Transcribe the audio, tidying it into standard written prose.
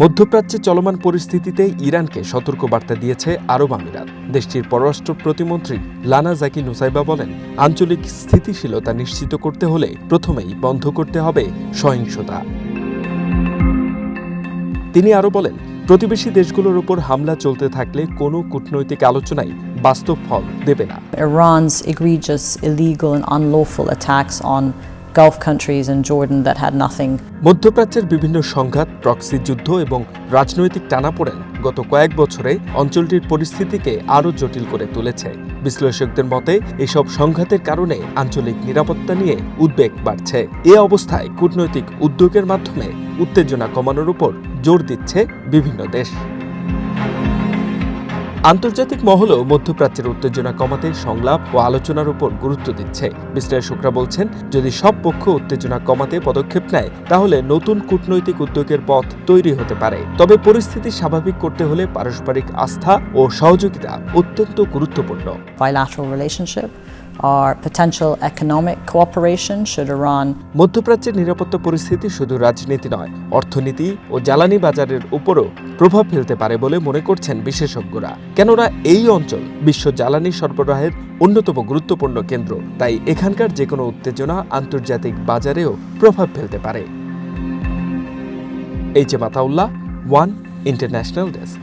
মধ্যপ্রাচ্যে চলমান পরিস্থিতিতে ইরানকে সতর্কবার্তা দিয়েছে আরব আমিরাত। দেশটির পররাষ্ট্র প্রতিমন্ত্রী লানা জাকি নুসাইবা বলেন, আঞ্চলিক স্থিতিশীলতা নিশ্চিত করতে হলে প্রথমেই বন্ধ করতে হবে সহিংসতা। তিনি আরও বলেন, প্রতিবেশী দেশগুলোর উপর হামলা চলতে থাকলে কোনো কূটনৈতিক আলোচনাই বাস্তব ফল দেবে না। Iran's egregious, illegal and unlawful attacks on Gulf countries and Jordan that had nothing. মধ্যপ্রাচ্যের বিভিন্ন সংঘাত, প্রক্সি যুদ্ধ এবং রাজনৈতিক টানাপোড়েন গত কয়েক বছরে অঞ্চলটির পরিস্থিতিকে আরও জটিল করে তুলেছে। বিশ্লেষকদের মতে এসব সংঘাতের কারণে আঞ্চলিক নিরাপত্তা নিয়ে উদ্বেগ বাড়ছে। এ অবস্থায় কূটনৈতিক উদ্যোগের মাধ্যমে উত্তেজনা কমানোর উপর জোর দিচ্ছে বিভিন্ন দেশ। আন্তর্জাতিক মহলও মধ্যপ্রাচ্যের উত্তেজনা কমাতে সংলাপ ও আলোচনার উপর গুরুত্ব দিচ্ছে। বিশ্লেষকরা বলছেন, যদি সব পক্ষ উত্তেজনা কমাতে পদক্ষেপ নেয় তাহলে নতুন কূটনৈতিক উদ্যোগের পথ তৈরি হতে পারে। তবে পরিস্থিতি স্বাভাবিক করতে হলে পারস্পরিক আস্থা ও সহযোগিতা অত্যন্ত গুরুত্বপূর্ণ। Bilateral relationship or potential economic cooperation should Iran. মধ্যপ্রাচ্যের নিরাপত্তা পরিস্থিতি শুধু রাজনীতি নয়, অর্থনীতি ও জ্বালানি বাজারের উপরও প্রভাব ফেলতে পারে বলে মনে করছেন বিশেষজ্ঞরা। কেননা এই অঞ্চল বিশ্ব জ্বালানি সরবরাহের অন্যতম গুরুত্বপূর্ণ কেন্দ্র। তাই এখানকার যে কোনো উত্তেজনা আন্তর্জাতিক বাজারেও প্রভাব ফেলতে পারে। H M Ataullah, one international desk.